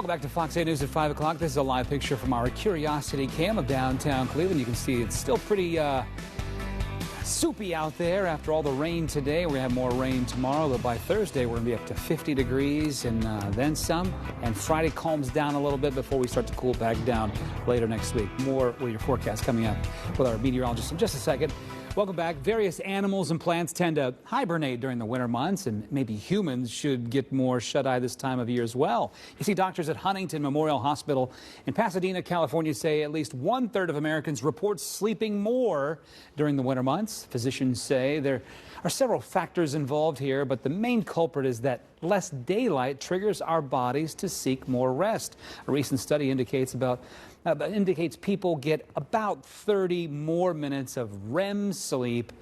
Welcome back to Fox 8 News at 5 o'clock. This is a live picture from our Curiosity Cam of downtown Cleveland. You can see it's still pretty soupy out there after all the rain today. We're going to have more rain tomorrow, but by Thursday we're going to be up to 50 degrees and then some. And Friday calms down a little bit before we start to cool back down later next week. More with your forecast coming up with our meteorologist in just a second. Welcome back. Various animals and plants tend to hibernate during the winter months, and maybe humans should get more shut-eye this time of year as well. You see, doctors at Huntington Memorial Hospital in Pasadena, California say at least 1/3 of Americans report sleeping more during the winter months. Physicians say there are several factors involved here, but the main culprit is that less daylight triggers our bodies to seek more rest. A recent study indicates people get about 30 more minutes of REM sleep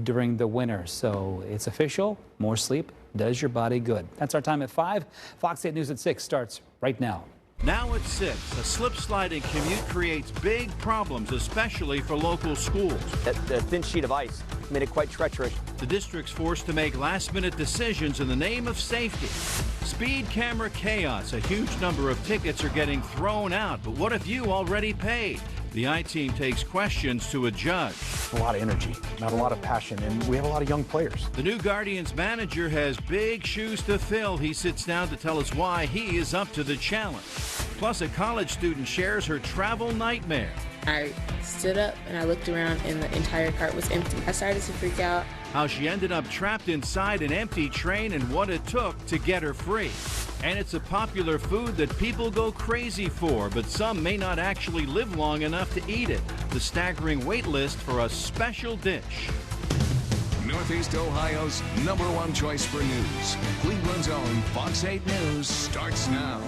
during the winter. So it's official, more sleep does your body good. That's our time at 5. Fox 8 News at 6 starts right now. Now at 6, a slip-sliding commute creates big problems, especially for local schools. That thin sheet of ice made it quite treacherous. The district's forced to make last-minute decisions in the name of safety. Speed camera chaos. A huge number of tickets are getting thrown out, but what if you already paid? The I-Team takes questions to a judge. A lot of energy, not a lot of passion, and we have a lot of young players. The new Guardians manager has big shoes to fill. He sits down to tell us why he is up to the challenge. Plus, a college student shares her travel nightmare. I stood up and I looked around and the entire cart was empty. I started to freak out. How she ended up trapped inside an empty train and what it took to get her free. And it's a popular food that people go crazy for, but some may not actually live long enough to eat it. The staggering wait list for a special dish. Northeast Ohio's #1 choice for news. Cleveland's own Fox 8 News starts now.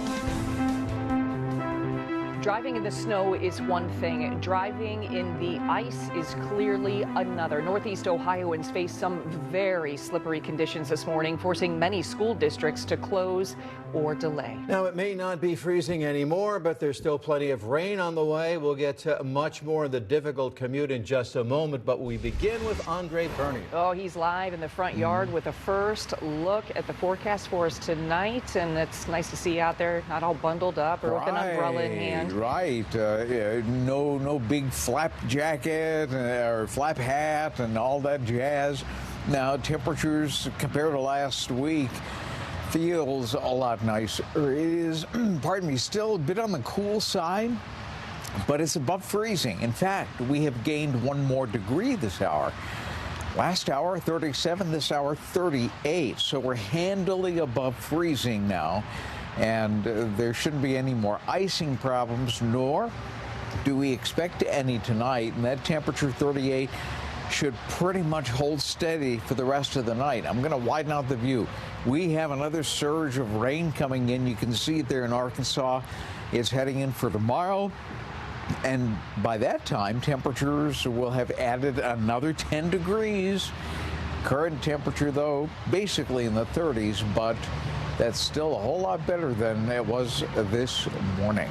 Driving in the snow is one thing. Driving in the ice is clearly another. Northeast Ohioans face some very slippery conditions this morning, forcing many school districts to close or delay. Now, it may not be freezing anymore, but there's still plenty of rain on the way. We'll get to much more of the difficult commute in just a moment, but we begin with André. Oh, he's live in the front yard with a first look at the forecast for us tonight, and it's nice to see you out there, not all bundled up or with an umbrella in hand. Right. No big flap jacket or flap hat and all that jazz. Now, temperatures compared to last week feels a lot nicer. It is, pardon me, still a bit on the cool side, but it's above freezing. In fact, we have gained 1 more degree this hour. Last hour, 37, this hour, 38. So we're handily above freezing now. And there shouldn't be any more icing problems, nor do we expect any tonight. And that temperature, 38, should pretty much hold steady for the rest of the night. I'm going to widen out the view. We have another surge of rain coming in. You can see it there in Arkansas. It's heading in for tomorrow. And by that time, temperatures will have added another 10 degrees. Current temperature, though, basically in the 30s, but that's still a whole lot better than it was this morning.